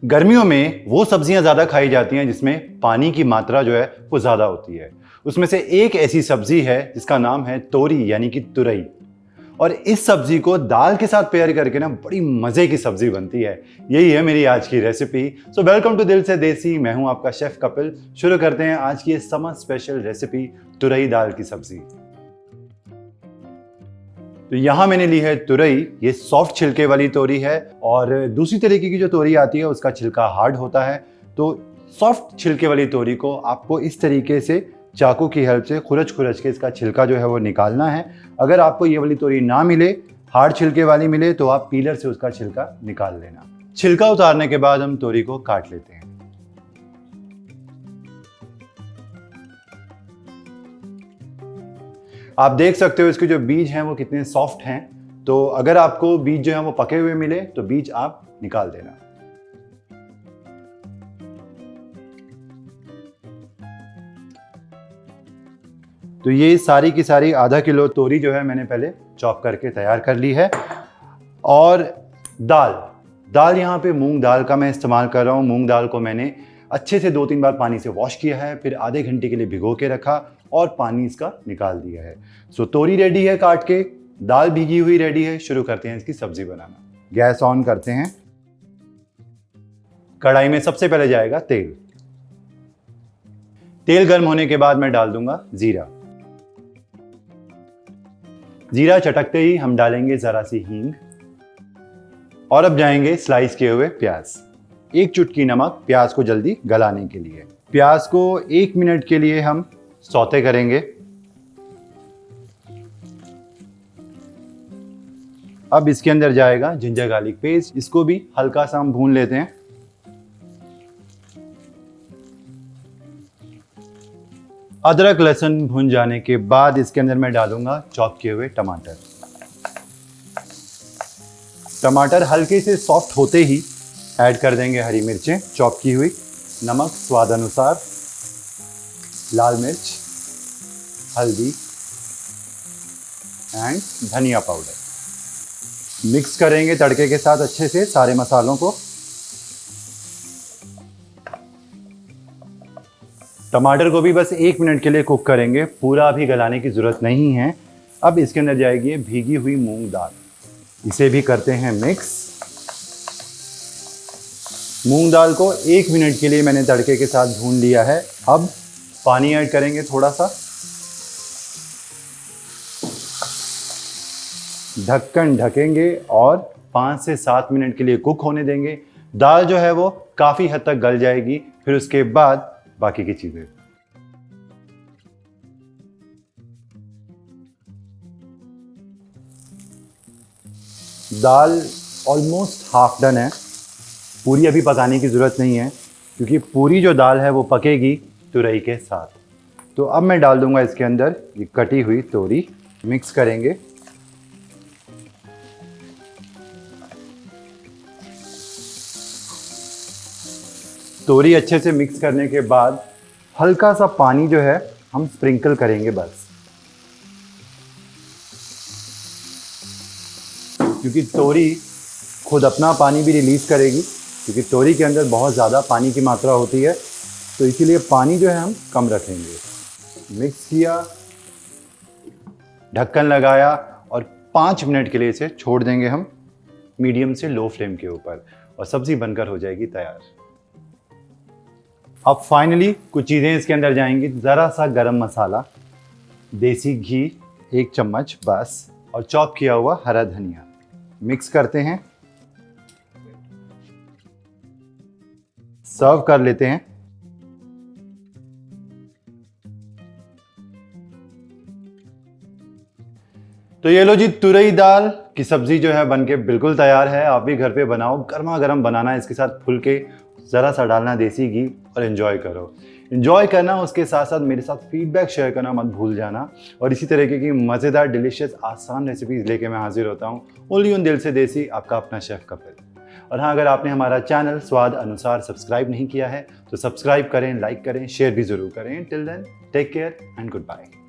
गर्मियों में वो सब्जियां ज़्यादा खाई जाती हैं जिसमें पानी की मात्रा जो है वो ज़्यादा होती है। उसमें से एक ऐसी सब्जी है जिसका नाम है तोरी यानी कि तुरई। और इस सब्जी को दाल के साथ पेयर करके ना बड़ी मज़े की सब्जी बनती है। यही है मेरी आज की रेसिपी। सो वेलकम टू दिल से देसी। मैं हूं आपका शेफ कपिल। शुरू करते हैं आज की ये समर स्पेशल रेसिपी तुरई दाल की सब्जी। तो यहाँ मैंने ली है तुरई। ये सॉफ्ट छिलके वाली तोरी है और दूसरी तरीके की जो तोरी आती है उसका छिलका हार्ड होता है। तो सॉफ्ट छिलके वाली तोरी को आपको इस तरीके से चाकू की हेल्प से खुरच के इसका छिलका जो है वो निकालना है। अगर आपको ये वाली तोरी ना मिले, हार्ड छिलके वाली मिले, तो आप पीलर से उसका छिलका निकाल लेना। छिलका उतारने के बाद हम तोरी को काट लेते हैं। आप देख सकते हो इसके जो बीज हैं वो कितने सॉफ्ट हैं। तो अगर आपको बीज जो है वो पके हुए मिले तो बीज आप निकाल देना। तो ये सारी की सारी आधा किलो तोरी जो है मैंने पहले चॉप करके तैयार कर ली है। और दाल यहाँ पे मूंग दाल का मैं इस्तेमाल कर रहा हूँ। मूंग दाल को मैंने अच्छे से 2-3 बार पानी से वॉश किया है, फिर आधे घंटे के लिए भिगो के रखा और पानी इसका निकाल दिया है। सो तोरी रेडी है काट के, दाल भीगी हुई रेडी है। शुरू करते हैं इसकी सब्जी बनाना। गैस ऑन करते हैं। कढ़ाई में सबसे पहले जाएगा तेल। तेल गर्म होने के बाद मैं डाल दूंगा जीरा। जीरा चटकते ही हम डालेंगे जरा सी हींग और अब जाएंगे स्लाइस किए हुए प्याज। 1 चुटकी नमक प्याज को जल्दी गलाने के लिए। प्याज को 1 मिनट के लिए हम सौते करेंगे। अब इसके अंदर जाएगा जिंजर गार्लिक पेस्ट। इसको भी हल्का सा हम भून लेते हैं। अदरक लहसुन भून जाने के बाद इसके अंदर मैं डालूंगा चॉप किए हुए टमाटर। टमाटर हल्के से सॉफ्ट होते ही ऐड कर देंगे हरी मिर्चें चॉप की हुई, नमक स्वाद अनुसार, लाल मिर्च, हल्दी एंड धनिया पाउडर। मिक्स करेंगे तड़के के साथ अच्छे से सारे मसालों को। टमाटर को भी बस 1 मिनट के लिए कुक करेंगे, पूरा भी गलाने की जरूरत नहीं है। अब इसके अंदर जाएगी भीगी हुई मूंग दाल। इसे भी करते हैं मिक्स। मूंग दाल को 1 मिनट के लिए मैंने तड़के के साथ भून लिया है। अब पानी ऐड करेंगे थोड़ा सा। ढक्कन ढकेंगे और 5 से 7 मिनट के लिए कुक होने देंगे। दाल जो है वो काफी हद तक गल जाएगी। फिर उसके बाद बाकी की चीजें। दाल ऑलमोस्ट हाफ डन है। पूरी अभी पकाने की ज़रूरत नहीं है क्योंकि पूरी जो दाल है वो पकेगी तुरई के साथ। तो अब मैं डाल दूंगा इसके अंदर ये कटी हुई तोरी। मिक्स करेंगे। तोरी अच्छे से मिक्स करने के बाद हल्का सा पानी जो है हम स्प्रिंकल करेंगे बस, क्योंकि तोरी खुद अपना पानी भी रिलीज करेगी। क्योंकि तोरी के अंदर बहुत ज़्यादा पानी की मात्रा होती है, तो इसीलिए पानी जो है हम कम रखेंगे। मिक्स किया, ढक्कन लगाया और 5 मिनट के लिए इसे छोड़ देंगे हम मीडियम से लो फ्लेम के ऊपर और सब्जी बनकर हो जाएगी तैयार। अब फाइनली कुछ चीज़ें इसके अंदर जाएंगी। ज़रा सा गरम मसाला, देसी घी 1 चम्मच बस, और चॉप किया हुआ हरा धनिया। मिक्स करते हैं, सर्व कर लेते हैं। तो ये लो जी, तुरई दाल की सब्जी जो है बनके बिल्कुल तैयार है। आप भी घर पे बनाओ, गर्मा गर्म बनाना है, इसके साथ फुलके ज़रा सा डालना देसी घी और एंजॉय करो। एंजॉय करना, उसके साथ साथ मेरे साथ फीडबैक शेयर करना मत भूल जाना। और इसी तरीके की मज़ेदार, डिलीशियस, आसान रेसिपीज़ लेके मैं हाजिर होता हूँ ओनली ऑन दिल से देसी, आपका अपना शेफ कपिल। और हाँ, अगर आपने हमारा चैनल स्वाद अनुसार सब्सक्राइब नहीं किया है तो सब्सक्राइब करें, लाइक करें, शेयर भी ज़रूर करें। Till then, take care and good bye.